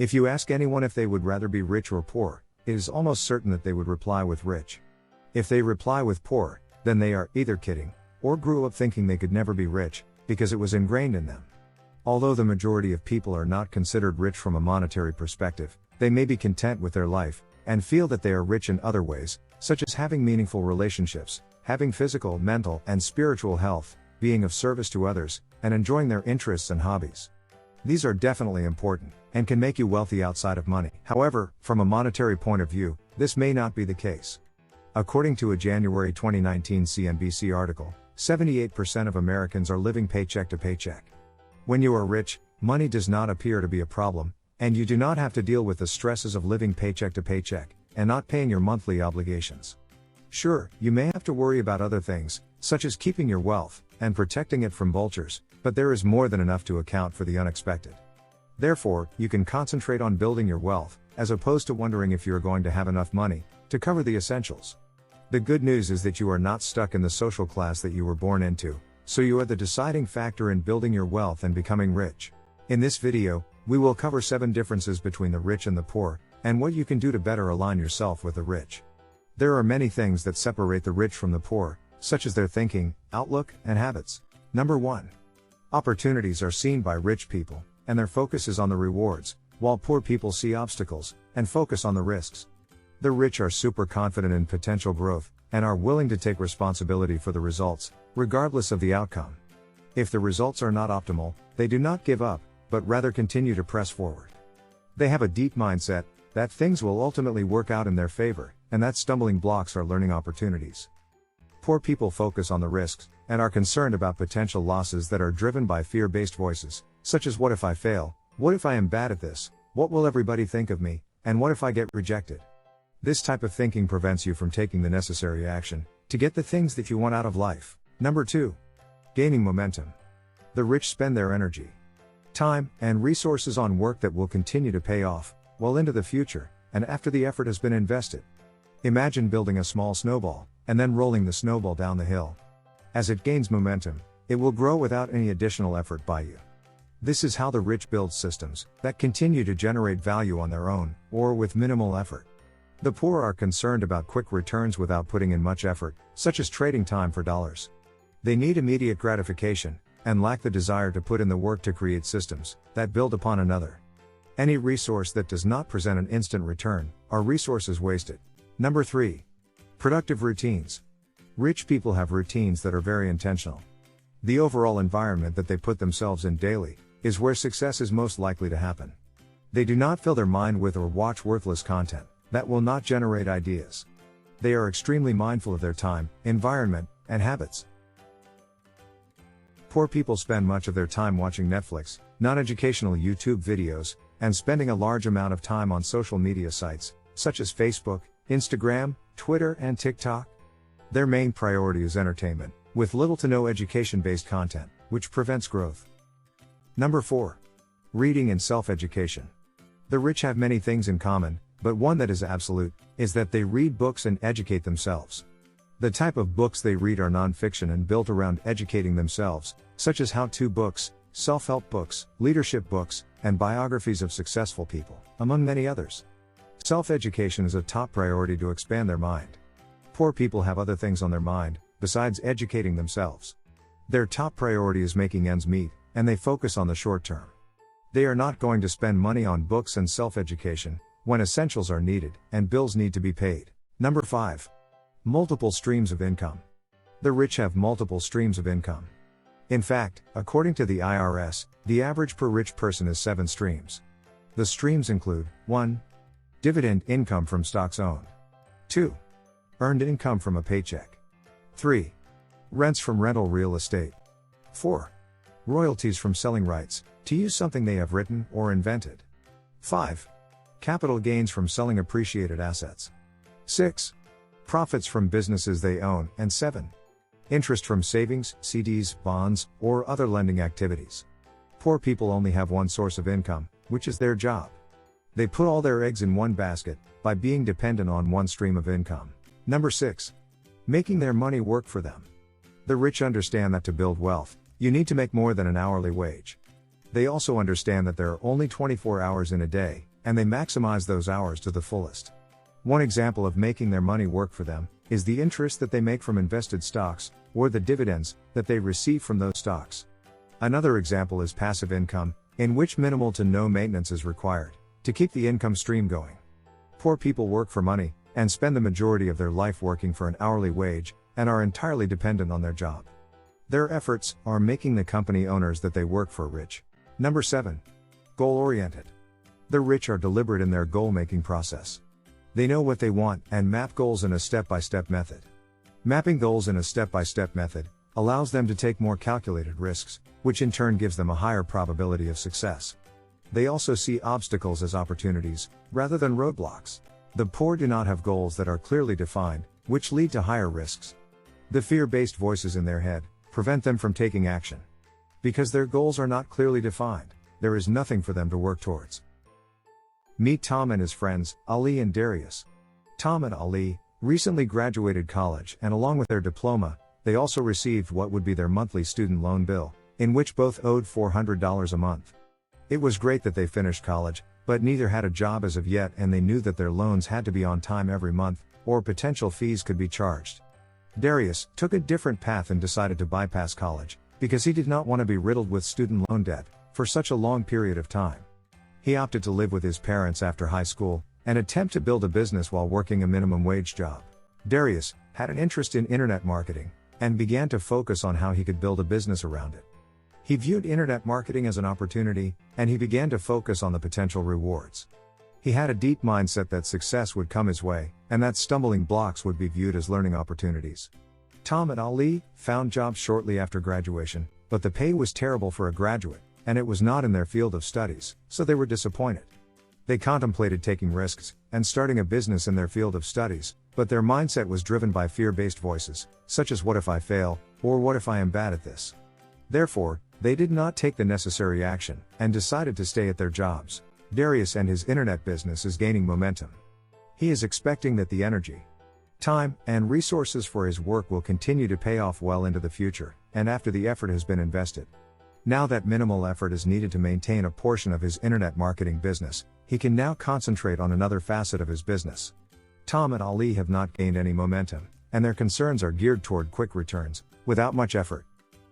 If you ask anyone if they would rather be rich or poor, it is almost certain that they would reply with rich. If they reply with poor, then they are either kidding, or grew up thinking they could never be rich, because it was ingrained in them. Although the majority of people are not considered rich from a monetary perspective, they may be content with their life, and feel that they are rich in other ways, such as having meaningful relationships, having physical, mental, and spiritual health, being of service to others, and enjoying their interests and hobbies. These are definitely important, and can make you wealthy outside of money. However, from a monetary point of view, this may not be the case. According to a January 2019 CNBC article, 78% of Americans are living paycheck to paycheck. When you are rich, money does not appear to be a problem, and you do not have to deal with the stresses of living paycheck to paycheck, and not paying your monthly obligations. Sure, you may have to worry about other things, such as keeping your wealth, and protecting it from vultures, but there is more than enough to account for the unexpected. Therefore, you can concentrate on building your wealth, as opposed to wondering if you are going to have enough money to cover the essentials. The good news is that you are not stuck in the social class that you were born into, so you are the deciding factor in building your wealth and becoming rich. In this video, we will cover 7 differences between the rich and the poor, and what you can do to better align yourself with the rich. There are many things that separate the rich from the poor, such as their thinking, outlook, and habits. Number 1. Opportunities are seen by rich people, and their focus is on the rewards, while poor people see obstacles, and focus on the risks. The rich are super confident in potential growth, and are willing to take responsibility for the results, regardless of the outcome. If the results are not optimal, they do not give up, but rather continue to press forward. They have a deep mindset that things will ultimately work out in their favor, and that stumbling blocks are learning opportunities. Poor people focus on the risks, and are concerned about potential losses that are driven by fear-based voices, such as what if I fail, what if I am bad at this, what will everybody think of me, and what if I get rejected? This type of thinking prevents you from taking the necessary action to get the things that you want out of life. Number 2. Gaining momentum. The rich spend their energy, time, and resources on work that will continue to pay off, well into the future, and after the effort has been invested. Imagine building a small snowball, and then rolling the snowball down the hill. As it gains momentum, it will grow without any additional effort by you. This is how the rich build systems that continue to generate value on their own, or with minimal effort. The poor are concerned about quick returns without putting in much effort, such as trading time for dollars. They need immediate gratification, and lack the desire to put in the work to create systems that build upon another. Any resource that does not present an instant return are resources wasted. Number 3. Productive routines. Rich people have routines that are very intentional. The overall environment that they put themselves in daily is where success is most likely to happen. They do not fill their mind with or watch worthless content that will not generate ideas. They are extremely mindful of their time, environment, and habits. Poor people spend much of their time watching Netflix, non-educational YouTube videos, and spending a large amount of time on social media sites, such as Facebook, Instagram, Twitter, and TikTok. Their main priority is entertainment, with little to no education-based content, which prevents growth. Number 4. Reading and self-education. The rich have many things in common, but one that is absolute, is that they read books and educate themselves. The type of books they read are non-fiction and built around educating themselves, such as how-to books, self-help books, leadership books, and biographies of successful people, among many others. Self-education is a top priority to expand their mind. Poor people have other things on their mind, besides educating themselves. Their top priority is making ends meet, and they focus on the short term. They are not going to spend money on books and self-education, when essentials are needed, and bills need to be paid. Number 5. Multiple streams of income. The rich have multiple streams of income. In fact, according to the IRS, the average per rich person is 7 streams. The streams include: 1. Dividend income from stocks owned. 2. Earned income from a paycheck. 3. Rents from rental real estate. 4. Royalties from selling rights to use something they have written or invented. 5. Capital gains from selling appreciated assets. 6. Profits from businesses they own, and 7. Interest from savings, CDs, bonds, or other lending activities. Poor people only have one source of income, which is their job. They put all their eggs in one basket, by being dependent on one stream of income. Number 6. Making their money work for them. The rich understand that to build wealth, you need to make more than an hourly wage. They also understand that there are only 24 hours in a day, and they maximize those hours to the fullest. One example of making their money work for them is the interest that they make from invested stocks, or the dividends that they receive from those stocks. Another example is passive income, in which minimal to no maintenance is required to keep the income stream going. Poor people work for money, and spend the majority of their life working for an hourly wage, and are entirely dependent on their job. Their efforts are making the company owners that they work for rich. Number 7. Goal-oriented. The rich are deliberate in their goal-making process. They know what they want and map goals in a step-by-step method. Mapping goals in a step-by-step method allows them to take more calculated risks, which in turn gives them a higher probability of success. They also see obstacles as opportunities, rather than roadblocks. The poor do not have goals that are clearly defined, which lead to higher risks. The fear-based voices in their head prevent them from taking action. Because their goals are not clearly defined, there is nothing for them to work towards. Meet Tom and his friends, Ali and Darius. Tom and Ali recently graduated college, and along with their diploma, they also received what would be their monthly student loan bill, in which both owed $400 a month. It was great that they finished college, but neither had a job as of yet, and they knew that their loans had to be on time every month, or potential fees could be charged. Darius took a different path and decided to bypass college, because he did not want to be riddled with student loan debt for such a long period of time. He opted to live with his parents after high school, and attempt to build a business while working a minimum wage job. Darius had an interest in internet marketing, and began to focus on how he could build a business around it. He viewed internet marketing as an opportunity, and he began to focus on the potential rewards. He had a deep mindset that success would come his way, and that stumbling blocks would be viewed as learning opportunities. Tom and Ali found jobs shortly after graduation, but the pay was terrible for a graduate, and it was not in their field of studies, so they were disappointed. They contemplated taking risks and starting a business in their field of studies, but their mindset was driven by fear-based voices, such as "what if I fail?" or "what if I am bad at this?" Therefore, they did not take the necessary action, and decided to stay at their jobs. Darius and his internet business is gaining momentum. He is expecting that the energy, time, and resources for his work will continue to pay off well into the future, and after the effort has been invested. Now that minimal effort is needed to maintain a portion of his internet marketing business, he can now concentrate on another facet of his business. Tom and Ali have not gained any momentum, and their concerns are geared toward quick returns, without much effort.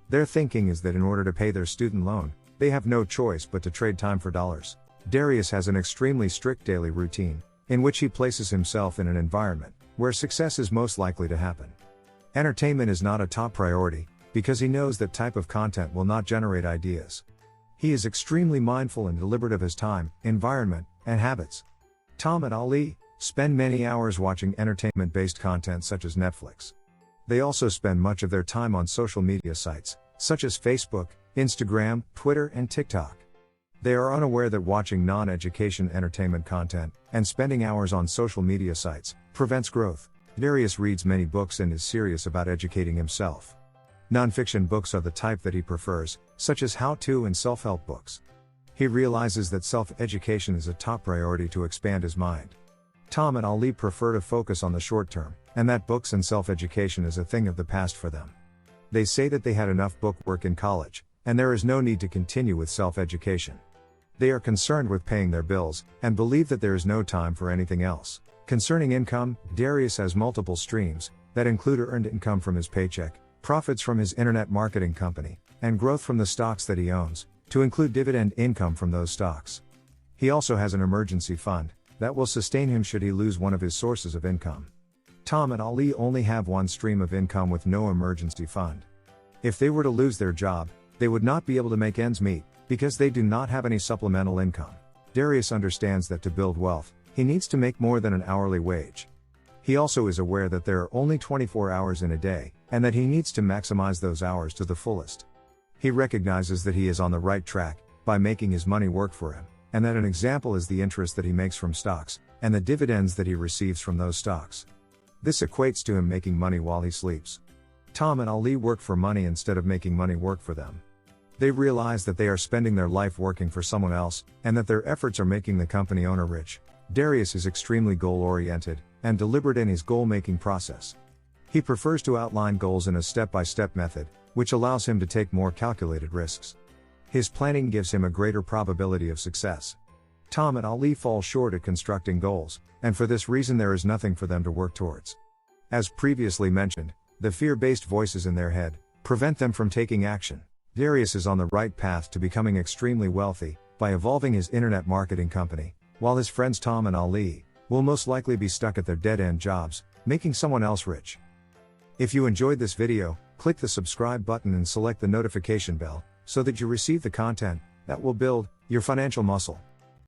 Their thinking is that in order to pay their student loan, they have no choice but to trade time for dollars. Darius has an extremely strict daily routine, in which he places himself in an environment where success is most likely to happen. Entertainment is not a top priority, because he knows that type of content will not generate ideas. He is extremely mindful and deliberate of his time, environment, and habits. Tom and Ali spend many hours watching entertainment-based content such as Netflix. They also spend much of their time on social media sites, such as Facebook, Instagram, Twitter, and TikTok. They are unaware that watching non-education entertainment content, and spending hours on social media sites, prevents growth. Darius reads many books and is serious about educating himself. Non-fiction books are the type that he prefers, such as how-to and self-help books. He realizes that self-education is a top priority to expand his mind. Tom and Ali prefer to focus on the short term, and that books and self-education is a thing of the past for them. They say that they had enough book work in college, and there is no need to continue with self-education. They are concerned with paying their bills, and believe that there is no time for anything else. Concerning income, Darius has multiple streams, that include earned income from his paycheck, profits from his internet marketing company, and growth from the stocks that he owns, to include dividend income from those stocks. He also has an emergency fund, that will sustain him should he lose one of his sources of income. Tom and Ali only have one stream of income with no emergency fund. If they were to lose their job, they would not be able to make ends meet, because they do not have any supplemental income. Darius understands that to build wealth, he needs to make more than an hourly wage. He also is aware that there are only 24 hours in a day, and that he needs to maximize those hours to the fullest. He recognizes that he is on the right track, by making his money work for him, and that an example is the interest that he makes from stocks, and the dividends that he receives from those stocks. This equates to him making money while he sleeps. Tom and Ali work for money instead of making money work for them. They realize that they are spending their life working for someone else, and that their efforts are making the company owner rich. Darius is extremely goal-oriented, and deliberate in his goal-making process. He prefers to outline goals in a step-by-step method, which allows him to take more calculated risks. His planning gives him a greater probability of success. Tom and Ali fall short at constructing goals, and for this reason there is nothing for them to work towards. As previously mentioned, the fear-based voices in their head prevent them from taking action. Darius is on the right path to becoming extremely wealthy by evolving his internet marketing company, while his friends Tom and Ali will most likely be stuck at their dead-end jobs, making someone else rich. If you enjoyed this video, click the subscribe button and select the notification bell so that you receive the content that will build your financial muscle.